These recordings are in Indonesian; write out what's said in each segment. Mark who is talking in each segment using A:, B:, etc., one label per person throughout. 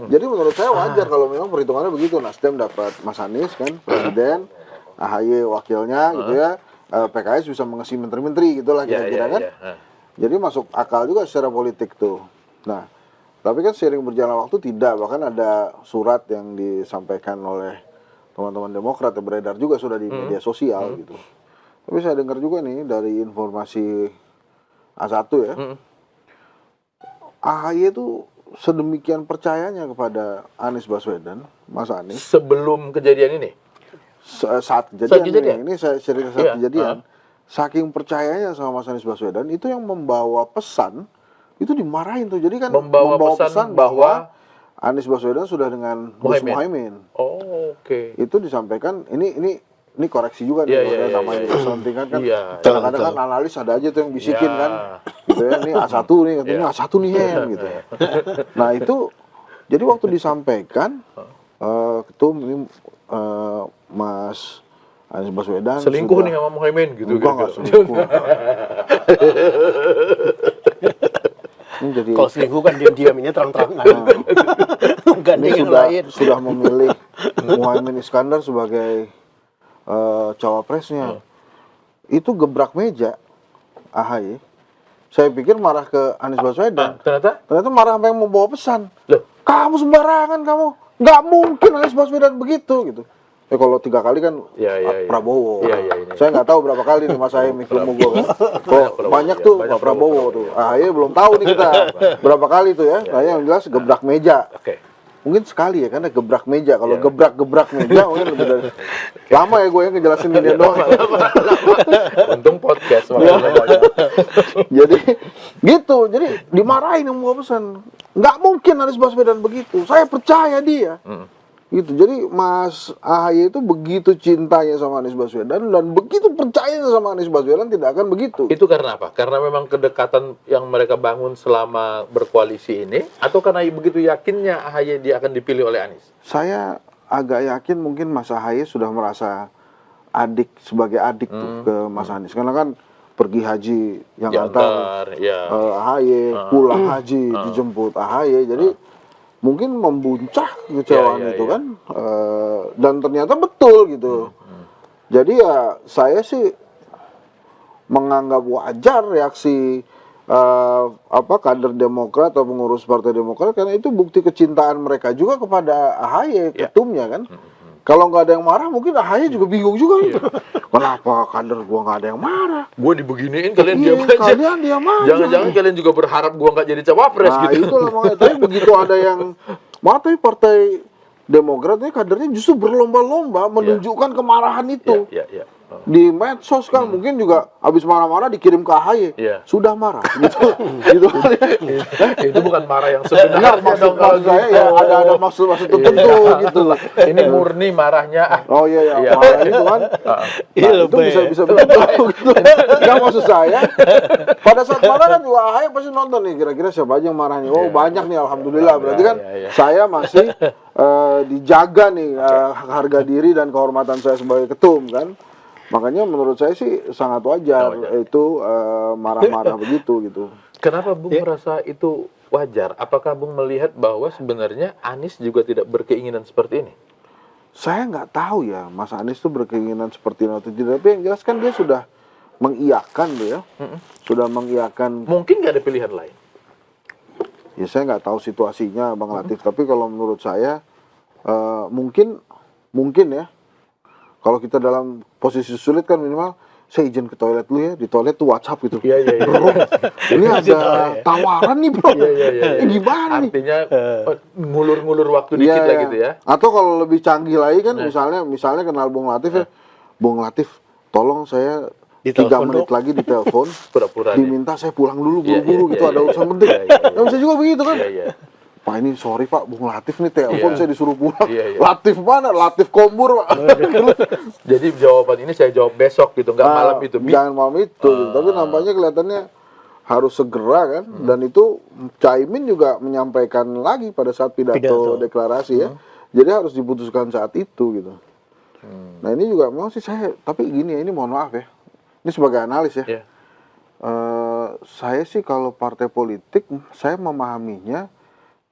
A: Jadi menurut saya wajar kalau memang perhitungannya begitu. Nasdem dapat Mas Anies kan, presiden, AHY wakilnya gitu ya. PKS bisa mengisi menteri-menteri gitulah kira-kira kan. Jadi masuk akal juga secara politik tuh. Nah, tapi kan seiring berjalan waktu tidak. Bahkan ada surat yang disampaikan oleh teman-teman Demokrat yang beredar juga sudah di media sosial gitu. Tapi saya dengar juga nih dari informasi A1 ya. AHY itu sedemikian percayanya kepada Anies Baswedan, Mas Anies.
B: Sebelum kejadian ini?
A: Saat kejadian. Ini saya cerita saat kejadian. Saking percayanya sama Mas Anies Baswedan, itu yang membawa pesan, itu dimarahin tuh. Jadi kan membawa pesan bahwa Anies Baswedan sudah dengan Gus Muhaimin.
B: Oh, oke.
A: Itu disampaikan, ini koreksi juga nih, namanya disentingkan kan. Kadang-kadang kan analis ada aja tuh yang bisikin kan. Gitu ya, ini A1 nih, katanya A1 nih gitu. Nah itu, jadi waktu disampaikan, ketum ini Mas Anies Baswedan
B: selingkuh nih sama Muhaimin gitu.
A: Enggak selingkuh. Jadi,
C: kalau selingkuh kan diam-diaminnya terang-terangan.
A: Ini sudah memilih Muhaimin Iskandar sebagai cawapresnya. Itu gebrak meja AHY. Saya pikir marah ke Anies Baswedan. Ternyata marah sampai membawa pesan.
B: Loh,
A: kamu sembarangan kamu. Nggak mungkin Anies Baswedan begitu gitu. Kalau 3 kali kan Prabowo. Saya nggak tahu berapa kali nih Mas Ahy mikir gue kan. Banyak tuh Pak Prabowo tuh. AHY belum tahu nih kita berapa kali tuh ya. Nah, yang jelas gebrak meja. Mungkin sekali ya karena gebrak meja. Kalau gebrak meja mungkin lebih dari lama ya gue yang ngejelasin gini doang.
B: Untung podcast.
A: Jadi gitu. Jadi dimarahin yang mau pesan. Nggak mungkin Anies Baswedan begitu. Saya percaya dia. Gitu. Jadi Mas AHY itu begitu cintanya sama Anies Baswedan dan begitu percayanya sama Anies Baswedan tidak akan begitu.
B: Itu karena apa? Karena memang kedekatan yang mereka bangun selama berkoalisi ini, atau karena begitu yakinnya AHY dia akan dipilih oleh Anies?
A: Saya agak yakin mungkin Mas AHY sudah merasa sebagai adik tuh ke Mas Anies. Karena kan pergi haji yang antar AHY, pulang haji dijemput AHY. Jadi mungkin membuncah kecewaan itu kan, dan ternyata betul gitu. Jadi ya saya sih menganggap wajar reaksi kader Demokrat atau pengurus Partai Demokrat, karena itu bukti kecintaan mereka juga kepada AHY ketumnya kan. Kalau nggak ada yang marah, mungkin AHY juga bingung juga gitu. Kenapa kader gua nggak ada yang marah?
B: Gua dibeginiin, kalian diam aja.
A: Kalian diam aja.
B: Jangan-jangan kalian juga berharap gua nggak jadi cawapres gitu.
A: Nah itulah makanya. Tapi begitu ada yang tapi Partai Demokrat ini kadernya justru berlomba-lomba menunjukkan kemarahan itu. Di medsos kan mungkin juga habis marah-marah dikirim ke AHY. Sudah marah gitu.
B: Itu bukan marah yang sebenarnya.
A: Maksud saya ya ada maksud tertentu gitu.
B: Ini murni marahnya.
A: Oh iya marah itu kan. Itu bisa begitu gitu. Enggak, maksud saya pada saat marah kan juga AHY pasti nonton nih kira-kira siapa aja yang marahnya. Oh banyak nih alhamdulillah. Berarti kan saya masih dijaga nih harga diri dan kehormatan saya sebagai ketum kan. Makanya menurut saya sih sangat wajar itu marah-marah begitu gitu.
B: Kenapa Bung merasa itu wajar? Apakah Bung melihat bahwa sebenarnya Anies juga tidak berkeinginan seperti ini?
A: Saya nggak tahu ya Mas Anies itu berkeinginan seperti ini atau tidak. Tapi yang jelas kan dia sudah mengiyakan tuh ya. Sudah mengiyakan.
B: Mungkin nggak ada pilihan lain?
A: Ya saya nggak tahu situasinya Bang Latif. Tapi kalau menurut saya mungkin ya. Kalau kita dalam posisi sulit kan minimal saya izin ke toilet dulu ya, di toilet tuh WhatsApp gitu. Bro, ini ada tawaran nih bro. Gimana nih?
B: Artinya ngulur-ngulur waktu dikit lah gitu ya.
A: Atau kalau lebih canggih lagi kan misalnya kenal Bung Latif ya. Bung Latif, tolong saya 3 menit lagi ditelepon, diminta saya pulang dulu buru-buru gitu, ada urusan penting. Ya bisa juga begitu kan? Pak ini sorry Pak, Bung Latif nih telepon saya disuruh pulang. Latif mana? Latif Kombur Pak.
B: Jadi jawaban ini saya jawab besok gitu, nggak malam itu.
A: Jangan malam itu, gitu. Tapi nampaknya kelihatannya harus segera kan. Dan itu Caimin juga menyampaikan lagi pada saat pidato deklarasi ya. Jadi harus diputuskan saat itu gitu. Nah ini juga memang sih saya, tapi gini ya, ini mohon maaf ya. Ini sebagai analis ya. Saya sih kalau partai politik, saya memahaminya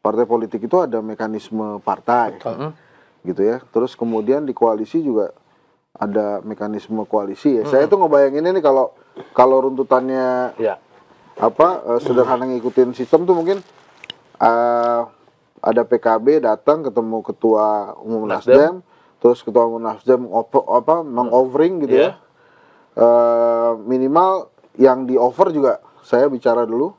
A: partai politik itu ada mekanisme partai, gitu ya. Terus kemudian di koalisi juga ada mekanisme koalisi ya. Saya tuh ngebayangin ini kalau runtutannya sederhana ngikutin sistem tuh mungkin ada PKB datang ketemu ketua umum Nasdem, terus ketua umum Nasdem meng-offering gitu ya. Minimal yang di offer juga saya bicara dulu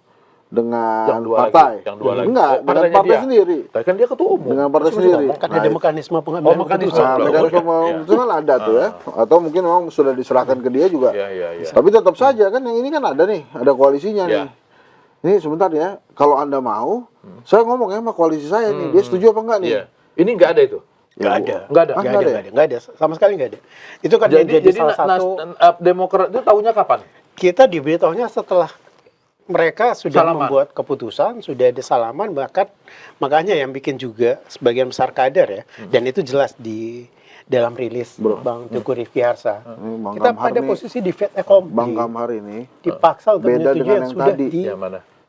A: dengan partai. Enggak, dengan partai sendiri.
B: Tapi kan dia ketua umum.
A: Dengan partai sendiri.
C: Kan ada mekanisme pengambilan keputusan.
A: Mekanisme pengambilan kan ada tuh ya. Atau mungkin memang sudah diserahkan ke dia juga. Tapi tetap saja kan yang ini kan ada nih, ada koalisinya nih. Ini sebentar ya, kalau Anda mau, saya ngomong ya sama koalisi saya nih, dia setuju apa enggak nih?
B: Ini enggak ada itu?
C: Nggak ada, sama sekali nggak ada. Itu kan jadi salah satu.
B: Demokrat itu tahunya kapan?
C: Kita diberitahunya setelah mereka sudah membuat keputusan, sudah ada salaman, makanya yang bikin juga sebagian besar kader ya, dan itu jelas di dalam rilis Bang Teguh Rifki Harsa. Kita pada posisi di fait accompli.
A: Bang Kamhar ini
C: dipaksa untuk
A: beda dengan yang tadi.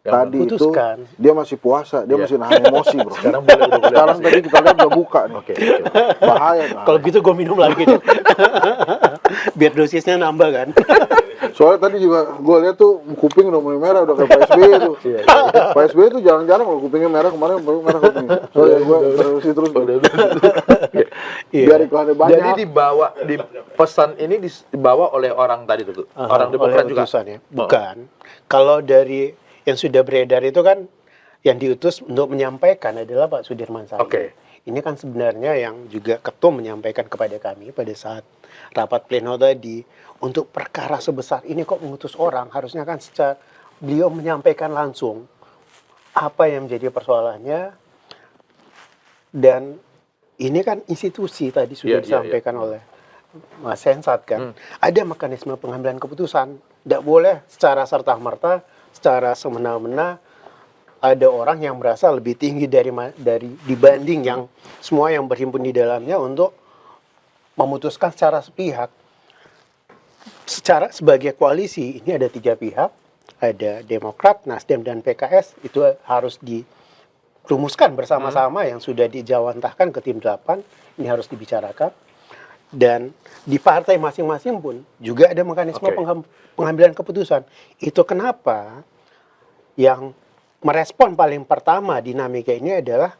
A: Tadi itu dia masih puasa, dia masih nahan emosi, bro.
B: Sekarang
A: tadi kita lihat udah buka nih. Bahaya.
C: Kalau gitu gue minum lagi deh. Biar dosisnya nambah kan.
A: Soalnya tadi juga gue lihat tuh kuping udah mulai merah, udah kayak Pak SBY tuh. Pak SBY tuh jarang-jarang kalau kupingnya merah, kemarin merah kuping. Soalnya gue terus. Biar iklannya banyak.
B: Jadi di pesan ini dibawa oleh orang tadi tuh, orang Demokrat juga.
C: Ya. Bukan. Kalau dari yang sudah beredar itu kan yang diutus untuk menyampaikan adalah Pak Sudirman Said. Ini kan sebenarnya yang juga ketum menyampaikan kepada kami pada saat rapat pleno tadi, untuk perkara sebesar ini kok mengutus orang, harusnya kan secara beliau menyampaikan langsung apa yang menjadi persoalannya. Dan ini kan institusi tadi sudah disampaikan oleh Mas Hensat kan. Ada mekanisme pengambilan keputusan, tidak boleh secara serta-merta, secara semena-mena ada orang yang merasa lebih tinggi dari dibanding yang semua yang berhimpun di dalamnya untuk memutuskan secara sepihak. Sebagai koalisi ini ada 3 pihak, ada Demokrat, Nasdem dan PKS, itu harus dirumuskan bersama-sama yang sudah dijawantahkan ke tim 8, ini harus dibicarakan. Dan di partai masing-masing pun juga ada mekanisme pengambilan keputusan. Itu kenapa yang merespon paling pertama dinamika ini adalah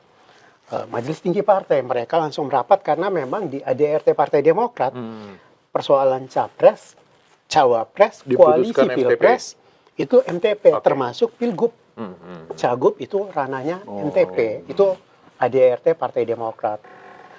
C: Majelis Tinggi Partai. Mereka langsung merapat karena memang di ADRT Partai Demokrat persoalan capres, cawapres, koalisi pilpres itu MTP, termasuk pilgub. Cagup itu ranahnya MTP, itu ADRT Partai Demokrat.